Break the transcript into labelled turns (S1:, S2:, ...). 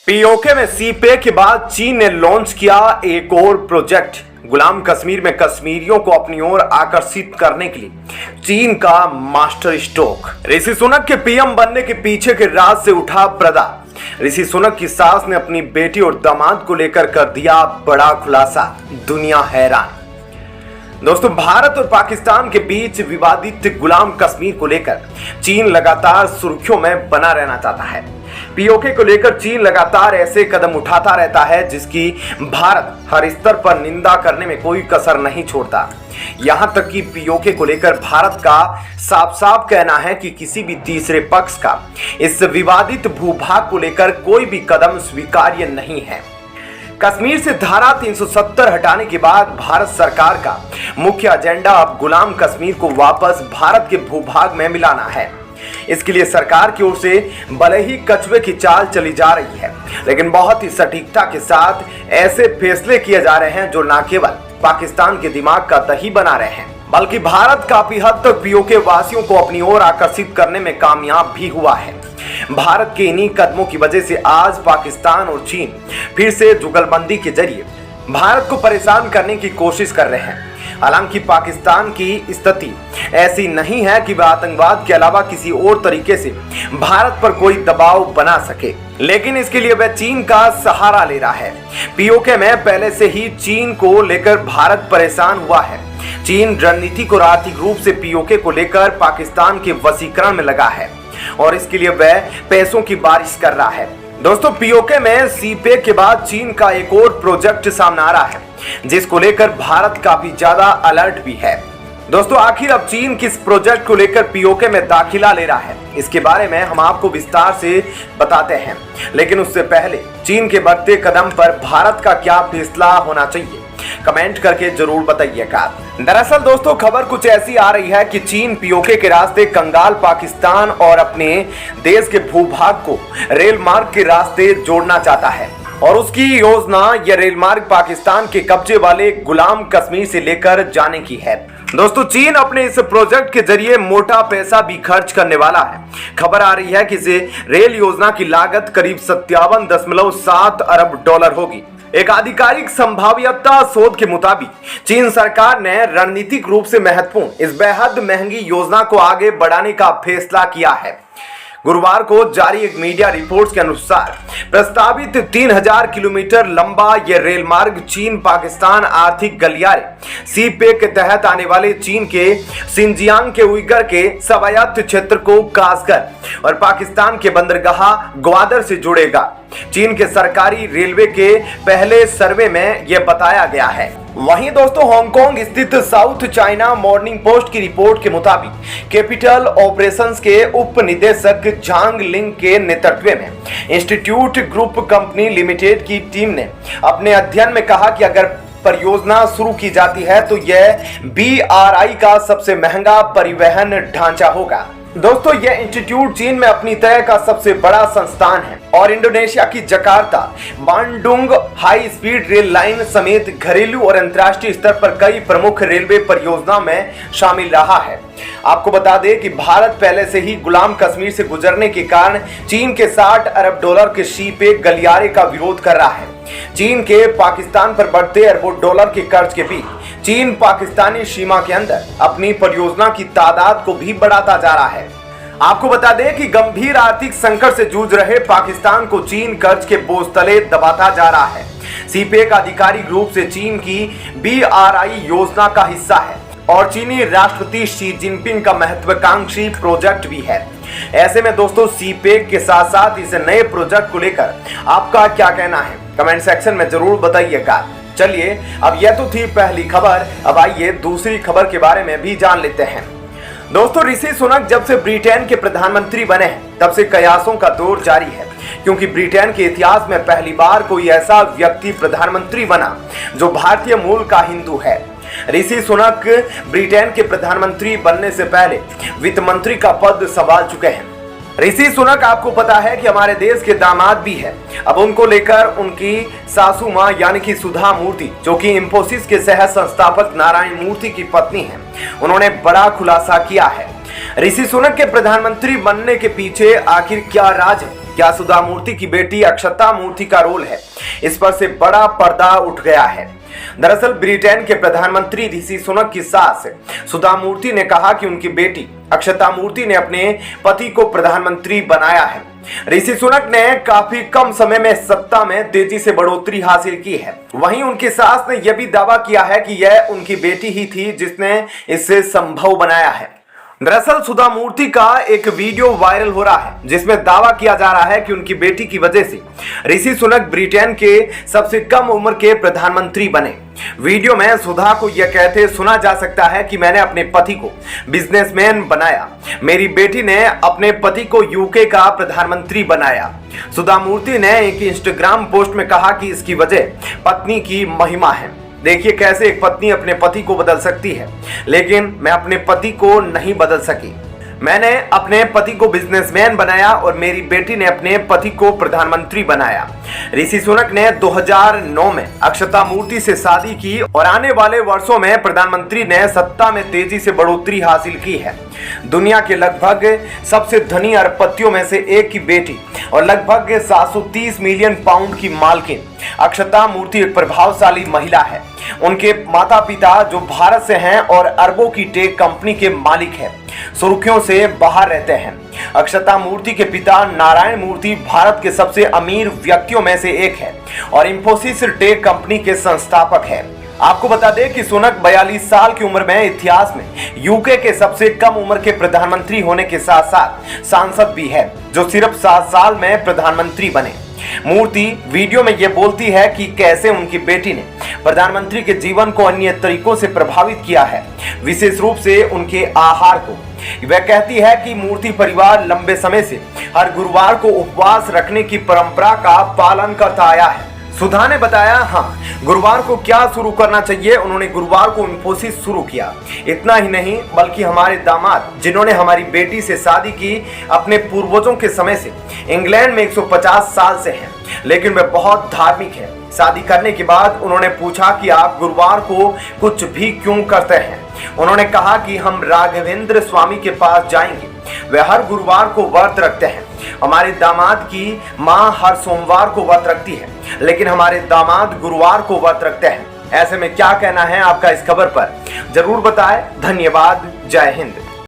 S1: PoK में सीपे के बाद चीन ने लॉन्च किया एक और प्रोजेक्ट। गुलाम कश्मीर में कश्मीरियों को अपनी ओर आकर्षित करने के लिए चीन का मास्टर स्ट्रोक। ऋषि सुनक के पीएम बनने के पीछे के राज से उठा पर्दा। ऋषि सुनक की सास ने अपनी बेटी और दामाद को लेकर कर दिया बड़ा खुलासा। दुनिया हैरान। दोस्तों, भारत और पाकिस्तान के बीच विवादित गुलाम कश्मीर को लेकर चीन लगातार सुर्खियों में बना रहना चाहता है। पीओके को लेकर चीन लगातार ऐसे कदम उठाता रहता है जिसकी भारत हर स्तर पर निंदा करने में कोई कसर नहीं छोड़ता। यहां तक कि पीओके को लेकर भारत का साफ साफ कहना है कि किसी भी तीसरे पक्ष का इस विवादित भूभाग को लेकर कोई भी कदम स्वीकार्य नहीं है। कश्मीर से धारा 370 हटाने के बाद भारत सरकार का मुख्य एजेंडा अब गुलाम कश्मीर को वापस भारत के भूभाग में मिलाना है। इसके लिए सरकार की ओर से भले ही कछुए की चाल चली जा रही है, लेकिन बहुत ही सटीकता के साथ ऐसे फैसले किए जा रहे हैं जो न केवल पाकिस्तान के दिमाग का दही बना रहे हैं, बल्कि भारत काफी हद तक पीओके वासियों को अपनी ओर आकर्षित करने में कामयाब भी हुआ है। भारत के इन्हीं कदमों की वजह से आज पाकिस्तान और चीन फिर से जुगलबंदी के जरिए भारत को परेशान करने की कोशिश कर रहे हैं। हालांकि पाकिस्तान की स्थिति ऐसी नहीं है कि वह आतंकवाद के अलावा किसी और तरीके से भारत पर कोई दबाव बना सके, लेकिन इसके लिए वह चीन का सहारा ले रहा है। पीओके में पहले से ही चीन को लेकर भारत परेशान हुआ है। चीन रणनीतिक और आर्थिक रूप से पीओके को लेकर पाकिस्तान के वशीकरण में लगा है और इसके लिए वह पैसों की बारिश कर रहा है। दोस्तों, पीओके में सीपे के बाद चीन का एक और प्रोजेक्ट सामने आ रहा है जिसको लेकर भारत काफी ज्यादा अलर्ट भी है। दोस्तों, आखिर अब चीन किस प्रोजेक्ट को लेकर पीओके में दाखिला ले रहा है, इसके बारे में हम आपको विस्तार से बताते हैं। लेकिन उससे पहले चीन के बढ़ते कदम पर भारत का क्या फैसला होना चाहिए, कमेंट करके जरूर बताइएगा। दरअसल दोस्तों, खबर कुछ ऐसी आ रही है कि चीन पीओके के रास्ते कंगाल पाकिस्तान और अपने देश के भूभाग को रेल मार्ग के रास्ते जोड़ना चाहता है और उसकी योजना यह रेल मार्ग पाकिस्तान के कब्जे वाले गुलाम कश्मीर से लेकर जाने की है। दोस्तों, चीन अपने इस प्रोजेक्ट के जरिए मोटा पैसा भी खर्च करने वाला है। खबर आ रही है कि इस रेल योजना की लागत करीब 57.7 अरब डॉलर होगी। एक आधिकारिक संभाव्यता शोध के मुताबिक चीन सरकार ने रणनीतिक रूप से महत्वपूर्ण इस बेहद महंगी योजना को आगे बढ़ाने का फैसला किया है। गुरुवार को जारी एक मीडिया रिपोर्ट के अनुसार प्रस्तावित 3000 किलोमीटर लंबा यह रेल मार्ग चीन पाकिस्तान आर्थिक गलियारे सीपे के तहत आने वाले चीन के सिंजियांग के उइगर के स्वायत्त क्षेत्र को कासगर और पाकिस्तान के बंदरगाह ग्वादर से जोड़ेगा। चीन के सरकारी रेलवे के पहले सर्वे में यह बताया गया है। वहीं दोस्तों, हांगकांग स्थित साउथ चाइना मॉर्निंग पोस्ट की रिपोर्ट के मुताबिक कैपिटल ऑपरेशंस के उप निदेशक झांग लिंग के नेतृत्व में इंस्टीट्यूट ग्रुप कंपनी लिमिटेड की टीम ने अपने अध्ययन में कहा कि अगर परियोजना शुरू की जाती है तो यह BRI का सबसे महंगा परिवहन ढांचा होगा। दोस्तों, यह इंस्टीट्यूट चीन में अपनी तरह का सबसे बड़ा संस्थान है और इंडोनेशिया की Jakarta Bandung high speed rail line समेत घरेलू और अंतर्राष्ट्रीय स्तर पर कई प्रमुख रेलवे परियोजना में शामिल रहा है। आपको बता दें कि भारत पहले से ही गुलाम कश्मीर से गुजरने के कारण चीन के 60 अरब डॉलर के सीपे गलियारे का विरोध कर रहा है। चीन के पाकिस्तान पर बढ़ते अरबों डॉलर के कर्ज के बीच चीन पाकिस्तानी सीमा के अंदर अपनी परियोजना की तादाद को भी बढ़ाता जा रहा है। आपको बता दें कि गंभीर आर्थिक संकट से जूझ रहे पाकिस्तान को चीन कर्ज के बोझ तले दबाता जा रहा है। सीपेक आधिकारिक रूप से चीन की BRI योजना का हिस्सा है और चीनी राष्ट्रपति शी जिनपिंग का महत्वाकांक्षी प्रोजेक्ट भी है। ऐसे में दोस्तों, सीपेक के साथ साथ इस नए प्रोजेक्ट को लेकर आपका क्या कहना है, कमेंट सेक्शन में जरूर बताइएगा। चलिए, अब यह तो थी पहली खबर, अब आइए दूसरी खबर के बारे में भी जान लेते हैं। दोस्तों, ऋषि सुनक जब से ब्रिटेन के प्रधानमंत्री बने हैं तब से कयासों का दौर जारी है, क्योंकि ब्रिटेन के इतिहास में पहली बार कोई ऐसा व्यक्ति प्रधानमंत्री बना जो भारतीय मूल का हिंदू है। ऋषि सुनक ब्रिटेन के प्रधानमंत्री बनने से पहले वित्त मंत्री का पद संभाल चुके हैं। ऋषि सुनक, आपको पता है कि हमारे देश के दामाद भी है। अब उनको लेकर उनकी सासू मां यानी कि सुधा मूर्ति, जो कि इंफोसिस के सह संस्थापक नारायण मूर्ति की पत्नी हैं, उन्होंने बड़ा खुलासा किया है। ऋषि सुनक के प्रधानमंत्री बनने के पीछे आखिर क्या राज है, क्या सुधा मूर्ति की बेटी अक्षता मूर्ति का रोल है? इस पर से बड़ा पर्दा उठ गया है। दरअसल ब्रिटेन के प्रधानमंत्री ऋषि सुनक की सास सुधा मूर्ति ने कहा कि उनकी बेटी अक्षता मूर्ति ने अपने पति को प्रधानमंत्री बनाया है। ऋषि सुनक ने काफी कम समय में सत्ता में तेजी से बढ़ोतरी हासिल की है। वहीं उनकी सास ने यह भी दावा किया है कि यह उनकी बेटी ही थी जिसने इसे संभव बनाया है। दरअसल सुधा मूर्ति का एक वीडियो वायरल हो रहा है जिसमें दावा किया जा रहा है कि उनकी बेटी की वजह से ऋषि सुनक ब्रिटेन के सबसे कम उम्र के प्रधानमंत्री बने। वीडियो में सुधा को यह कहते सुना जा सकता है कि मैंने अपने पति को बिजनेसमैन बनाया, मेरी बेटी ने अपने पति को यूके का प्रधानमंत्री बनाया। सुधा मूर्ति ने एक इंस्टाग्राम पोस्ट में कहा कि इसकी वजह पत्नी की महिमा है। देखिए कैसे एक पत्नी अपने पति को बदल सकती है, लेकिन मैं अपने पति को नहीं बदल सकी। मैंने अपने पति को बिजनेसमैन बनाया और मेरी बेटी ने अपने पति को प्रधानमंत्री बनाया। ऋषि सुनक ने 2009 में अक्षता मूर्ति से शादी की और आने वाले वर्षों में प्रधानमंत्री ने सत्ता में तेजी से बढ़ोतरी हासिल की है। दुनिया के लगभग सबसे धनी अरबपतियों में से एक की बेटी और लगभग 730 मिलियन पाउंड की मालकिन अक्षता मूर्ति एक प्रभावशाली महिला है। उनके माता पिता जो भारत से हैं और अरबों की टेक कंपनी के मालिक हैं, सुर्खियों से बाहर रहते हैं। अक्षता मूर्ति के पिता नारायण मूर्ति भारत के सबसे अमीर व्यक्तियों में से एक है और इंफोसिस टेक कंपनी के संस्थापक हैं। आपको बता दें कि सुनक 42 साल की उम्र में इतिहास में यूके के सबसे कम उम्र के प्रधानमंत्री होने के साथ साथ सांसद भी है जो सिर्फ 7 साल में प्रधानमंत्री बने। मूर्ति वीडियो में यह बोलती है कि कैसे उनकी बेटी ने प्रधानमंत्री के जीवन को अन्य तरीकों से प्रभावित किया है, विशेष रूप से उनके आहार को। वह कहती है कि मूर्ति परिवार लंबे समय से हर गुरुवार को उपवास रखने की परंपरा का पालन करता आया है। सुधा ने बताया, हाँ, गुरुवार को क्या शुरू करना चाहिए, उन्होंने गुरुवार को इंफोसिस शुरू किया। इतना ही नहीं बल्कि हमारे दामाद जिन्होंने हमारी बेटी से शादी की अपने पूर्वजों के समय से इंग्लैंड में 150 साल से हैं, लेकिन वे बहुत धार्मिक हैं। शादी करने के बाद उन्होंने पूछा कि आप गुरुवार को कुछ भी क्यों करते हैं। उन्होंने कहा कि हम राघवेंद्र स्वामी के पास जाएंगे, वे हर गुरुवार को व्रत रखते हैं। हमारे दामाद की माँ हर सोमवार को व्रत रखती है, लेकिन हमारे दामाद गुरुवार को व्रत रखते हैं। ऐसे में क्या कहना है आपका इस खबर पर, जरूर बताएं। धन्यवाद। जय हिंद।